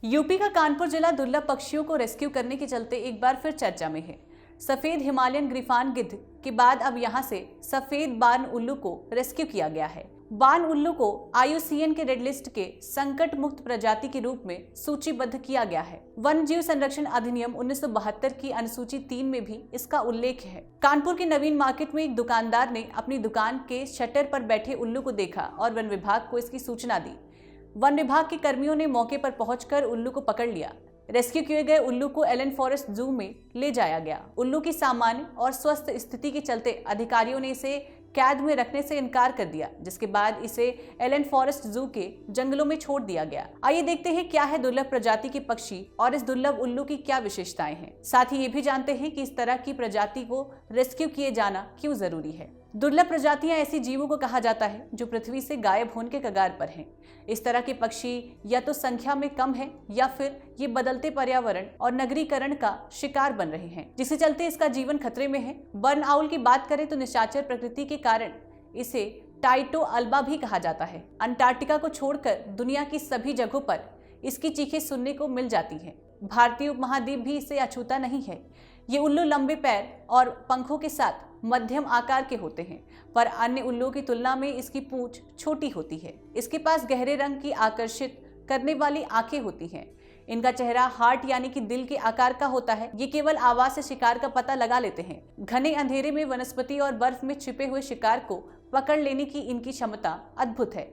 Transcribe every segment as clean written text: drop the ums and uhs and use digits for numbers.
UP का कानपुर जिला दुर्लभ पक्षियों को रेस्क्यू करने के चलते एक बार फिर चर्चा में है। सफेद हिमालयन ग्रिफान गिद्ध के बाद अब यहां से सफेद बार्न उल्लू को रेस्क्यू किया गया है। बार्न उल्लू को IUCN के रेड लिस्ट के संकट मुक्त प्रजाति के रूप में सूचीबद्ध किया गया है। वन्य जीव संरक्षण अधिनियम 1972 की अनुसूची 3 में भी इसका उल्लेख है। कानपुर के नवीन मार्केट में एक दुकानदार ने अपनी दुकान के शटर पर बैठे उल्लू को देखा और वन विभाग को इसकी सूचना दी। वन विभाग के कर्मियों ने मौके पर पहुंचकर उल्लू को पकड़ लिया। रेस्क्यू किए गए उल्लू को एलन फॉरेस्ट जू में ले जाया गया। उल्लू की सामान्य और स्वस्थ स्थिति के चलते अधिकारियों ने इसे कैद में रखने से इनकार कर दिया, जिसके बाद इसे एलन फॉरेस्ट जू के जंगलों में छोड़ दिया गया। आइए देखते हैं क्या है दुर्लभ प्रजाति के पक्षी और इस दुर्लभ उल्लू की क्या विशेषताएं हैं। साथ ही ये भी जानते हैं कि इस तरह की प्रजाति को रेस्क्यू किए जाना क्यों जरूरी है। दुर्लभ प्रजातियां ऐसी जीवों को कहा जाता है जो पृथ्वी से गायब होने के कगार पर हैं। इस तरह के पक्षी या तो संख्या में कम है या फिर ये बदलते पर्यावरण और नगरीकरण का शिकार बन रहे हैं, जिससे चलते इसका जीवन खतरे में है। बर्न आउल की बात करें तो निशाचर प्रकृति के कारण इसे टाइटो अल्बा भी कहा जाता है। अंटार्कटिका को छोड़कर दुनिया की सभी जगहों पर इसकी चीखें सुनने को मिल जाती हैं। भारतीय उपमहाद्वीप भी इसे अछूता नहीं है। ये उल्लू लंबे पैर और पंखों के साथ मध्यम आकार के होते हैं, पर अन्य उल्लुओं की तुलना में इसकी पूंछ छोटी होती है। इसके पास गहरे रंग की आकर्षित करने वाली आंखें होती हैं। इनका चेहरा हार्ट यानी कि दिल के आकार का होता है। ये केवल आवाज से शिकार का पता लगा लेते हैं। घने अंधेरे में वनस्पति और बर्फ में छिपे हुए शिकार को पकड़ लेने की इनकी क्षमता अद्भुत है।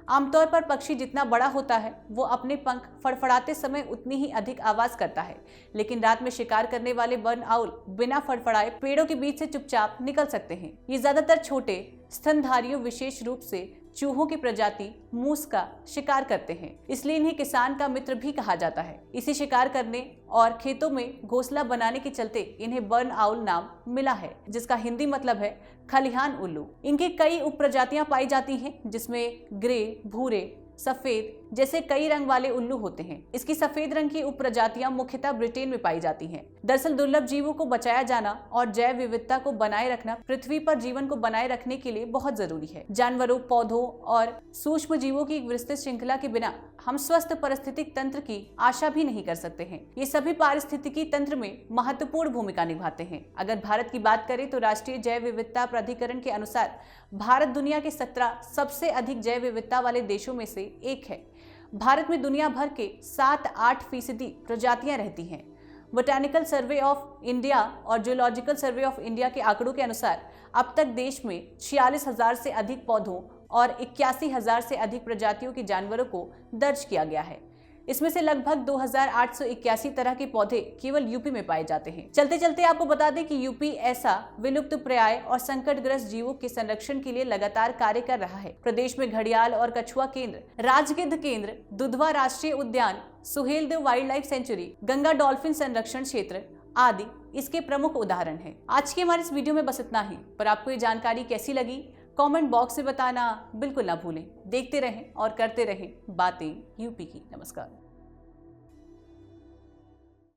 आमतौर पर पक्षी जितना बड़ा होता है वो अपने पंख फड़फड़ाते समय उतनी ही अधिक आवाज करता है, लेकिन रात में शिकार करने वाले बर्न आउल बिना फड़फड़ाए पेड़ों के बीच से चुपचाप निकल सकते हैं। ये ज्यादातर छोटे स्तनधारियों, विशेष रूप से चूहों की प्रजाति मूस का शिकार करते हैं, इसलिए इन्हें किसान का मित्र भी कहा जाता है। इसी शिकार करने और खेतों में घोंसला बनाने के चलते इन्हें बर्न आउल नाम मिला है, जिसका हिंदी मतलब है खलिहान उल्लू। इनकी कई उपप्रजातियां पाई जाती हैं, जिसमें ग्रे, भूरे, सफेद जैसे कई रंग वाले उल्लू होते हैं। इसकी सफेद रंग की उपप्रजातियां मुख्यतः ब्रिटेन में पाई जाती हैं। दरअसल दुर्लभ जीवों को बचाया जाना और जैव विविधता को बनाए रखना पृथ्वी पर जीवन को बनाए रखने के लिए बहुत जरूरी है। जानवरों, पौधों और सूक्ष्म जीवों की एक विस्तृत श्रृंखला के बिना हम स्वस्थ पारिस्थितिक तंत्र की आशा भी नहीं कर सकते हैं। ये सभी पारिस्थितिकी तंत्र में महत्वपूर्ण भूमिका निभाते हैं। अगर भारत की बात करें तो राष्ट्रीय जैव विविधता प्राधिकरण के अनुसार भारत दुनिया के 17 सबसे अधिक जैव विविधता वाले देशों में से एक है। भारत में दुनिया भर के 7-8% प्रजातियां रहती हैं। बोटैनिकल सर्वे ऑफ इंडिया और जियोलॉजिकल सर्वे ऑफ इंडिया के आंकड़ों के अनुसार अब तक देश में 46,000 से अधिक पौधों और 81,000 से अधिक प्रजातियों के जानवरों को दर्ज किया गया है। इसमें से लगभग 2,881 तरह के पौधे केवल यूपी में पाए जाते हैं। चलते चलते आपको बता दें कि यूपी ऐसा विलुप्त प्राय और संकटग्रस्त जीवों के संरक्षण के लिए लगातार कार्य कर रहा है। प्रदेश में घड़ियाल और कछुआ केंद्र, राजगिद्ध केंद्र, दुधवा राष्ट्रीय उद्यान, Suheldev wild life sanctuary, Ganga dolphin संरक्षण क्षेत्र आदि इसके प्रमुख उदाहरण हैं। आज के हमारे इस वीडियो में बस इतना ही, पर आपको ये जानकारी कैसी लगी कमेंट बॉक्स में बताना बिल्कुल ना भूलें। देखते रहें और करते रहें बातें यूपी की। नमस्कार।